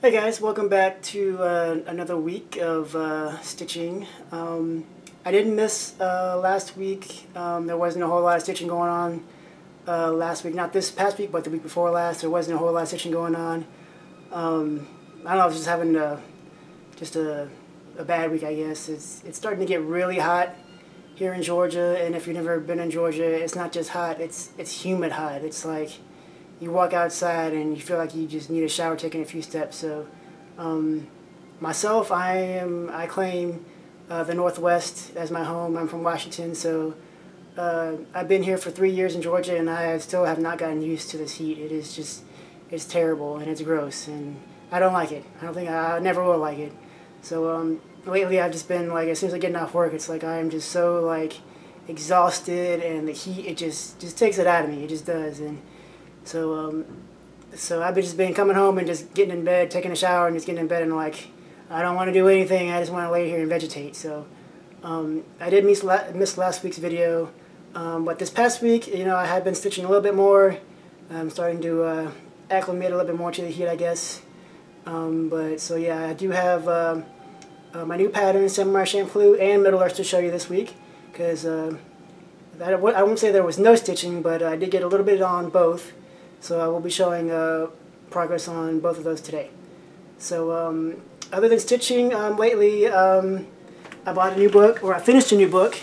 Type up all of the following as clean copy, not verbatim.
Hey guys, welcome back to another week of stitching. I didn't miss last week. There wasn't a whole lot of stitching going on last week. Not this past week, but the week before last. There wasn't a whole lot of stitching going on. I don't know, I was just having just a bad week, I guess. It's starting to get really hot here in Georgia, and if you've never been in Georgia, it's not just hot, it's humid hot. It's like you walk outside and you feel like you just need a shower taking a few steps. So myself, I claim the Northwest as my home. I'm from Washington, so I've been here for 3 years in Georgia, and I still have not gotten used to this heat. It is just, it's terrible and it's gross, and I don't like it. I don't think I never will like it. So lately I've just been like, as soon as I get off work, it's like I am just so like exhausted, and the heat, it just takes it out of me. It just does. And so so I've just been coming home and just getting in bed, taking a shower, and just getting in bed, and like, I don't want to do anything. I just want to lay here and vegetate. So I did miss last week's video, but this past week, you know, I had been stitching a little bit more. I'm starting to acclimate a little bit more to the heat, I guess. But so yeah, I do have my new pattern, Samurai Champloo and Middle Earth, to show you this week, because I won't say there was no stitching, but I did get a little bit on both. So I will be showing progress on both of those today. So other than stitching, lately I bought a new book, or I finished a new book,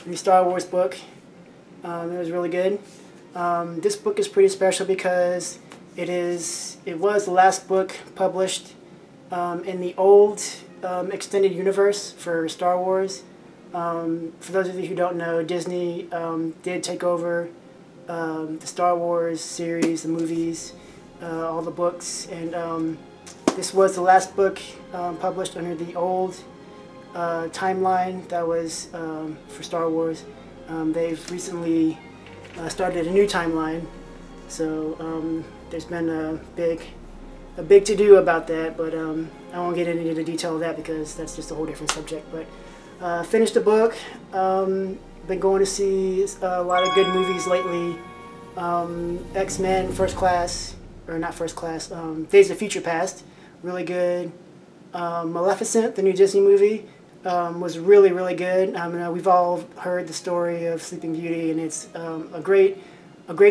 a new Star Wars book. It was really good. This book is pretty special because it was the last book published in the old extended universe for Star Wars. For those of you who don't know, Disney did take over the Star Wars series, the movies, all the books, and this was the last book published under the old timeline that was for Star Wars. They've recently started a new timeline, so there's been a big to-do about that, but I won't get into the detail of that because that's just a whole different subject. But finished the book. Been going to see a lot of good movies lately. X-Men First Class, or not First Class, Days of Future Past, really good. Maleficent, the new Disney movie, was really, really good. We've all heard the story of Sleeping Beauty, and it's a great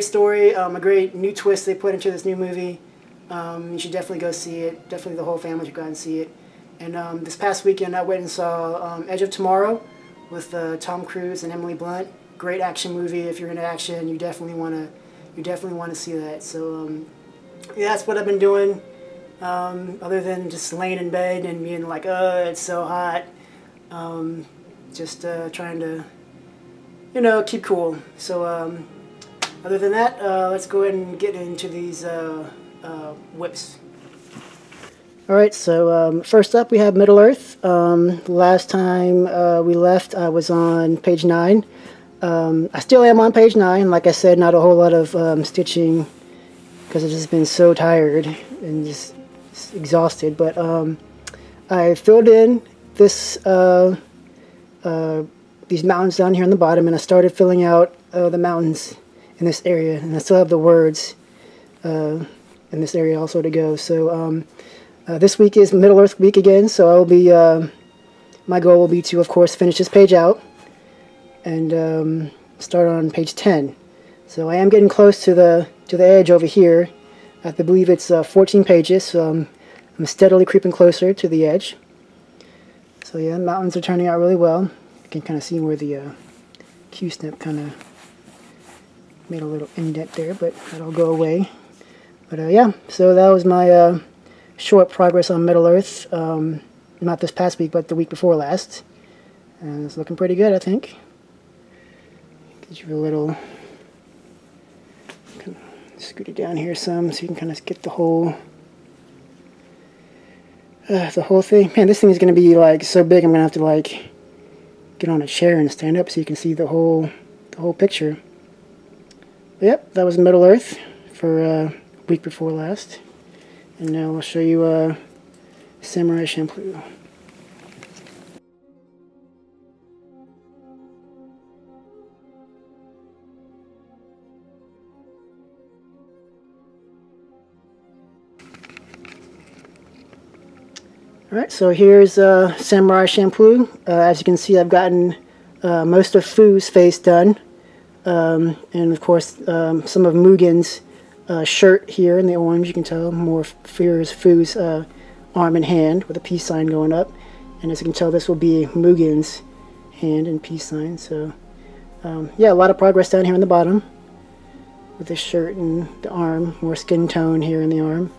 story, a great new twist they put into this new movie. You should definitely go see it. Definitely the whole family should go and see it. And this past weekend I went and saw Edge of Tomorrow with Tom Cruise and Emily Blunt. Great action movie. If you're into action, you definitely want to see that. So yeah, that's what I've been doing. Other than just laying in bed and being like, it's so hot. Just trying to, you know, keep cool. So other than that, let's go ahead and get into these whips. Alright, so first up we have Middle Earth. Last time we left, I was on page 9. I still am on page 9. Like I said, not a whole lot of stitching because I've just been so tired and just exhausted. But I filled in this these mountains down here on the bottom, and I started filling out the mountains in this area, and I still have the words in this area also to go. So this week is Middle Earth week again, so I will be my goal will be to, of course, finish this page out and start on page 10. So I am getting close to the edge over here. I believe it's 14 pages, so I'm steadily creeping closer to the edge. So yeah, the mountains are turning out really well. You can kind of see where the Q-snip kind of made a little indent there, but that'll go away. But yeah, so that was my short progress on Middle Earth. Not this past week, but the week before last. And it's looking pretty good, I think. Get you a little... scoot it down here some so you can kind of get the whole thing. Man, this thing is going to be like so big I'm going to have to like get on a chair and stand up so you can see the whole picture. But yep, that was Middle Earth for week before last. And now I'll show you Samurai Champloo. Alright, so here's Samurai Champloo. As you can see, I've gotten most of Fu's face done. And of course, some of Mugen's shirt here in the orange, you can tell more Fu's arm and hand with a peace sign going up. And as you can tell, this will be Mugen's hand and peace sign. So yeah, a lot of progress down here on the bottom with the shirt and the arm, more skin tone here in the arm.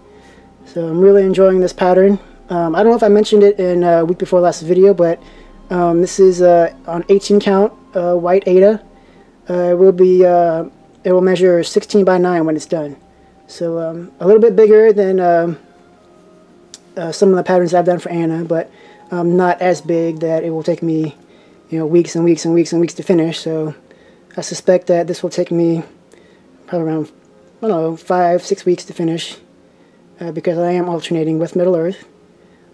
So I'm really enjoying this pattern. I don't know if I mentioned it in week before last video, but this is on 18 count white Ada. It will measure 16 by 9 when it's done. So a little bit bigger than some of the patterns I've done for Anna, but not as big that it will take me, weeks and weeks and weeks and weeks to finish. So I suspect that this will take me probably around, I don't know, 5-6 weeks to finish, because I am alternating with Middle Earth.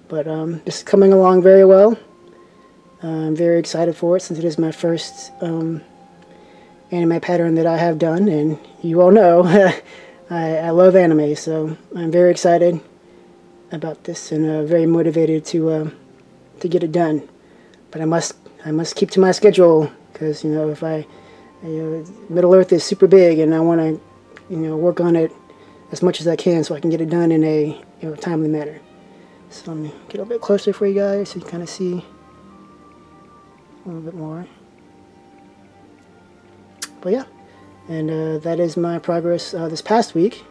But this is coming along very well. I'm very excited for it since it is my first anime pattern that I have done, and you all know I love anime, so I'm very excited about this and very motivated to get it done. But I must keep to my schedule, because if Middle Earth is super big, and I want to work on it as much as I can so I can get it done in a timely manner. So let me get a little bit closer for you guys so you kind of see a little bit more. But yeah, and that is my progress this past week.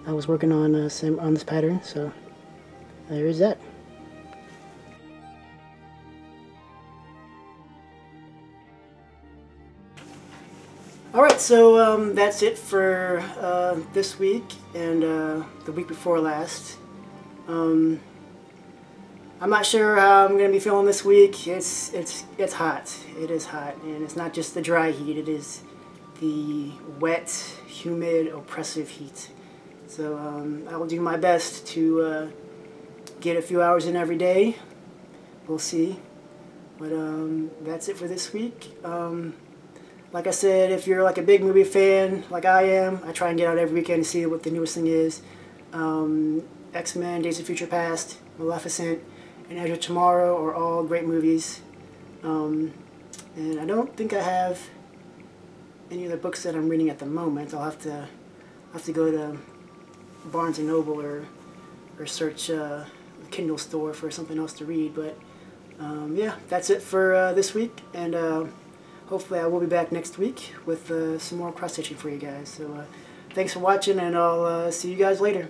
I was working on this pattern, so there is that. Alright, so that's it for this week and the week before last. I'm not sure how I'm going to be feeling this week. It's hot. It is hot, and it's not just the dry heat. It is the wet, humid, oppressive heat. So I will do my best to get a few hours in every day. We'll see. But that's it for this week. Like I said, if you're like a big movie fan, like I am, I try and get out every weekend to see what the newest thing is. X-Men, Days of Future Past, Maleficent, and Edge of Tomorrow are all great movies. And I don't think I have any of the books that I'm reading at the moment. I'll have to go to Barnes & Noble or search the Kindle store for something else to read. But yeah, that's it for this week, and hopefully I will be back next week with some more cross-stitching for you guys. So thanks for watching, and I'll see you guys later.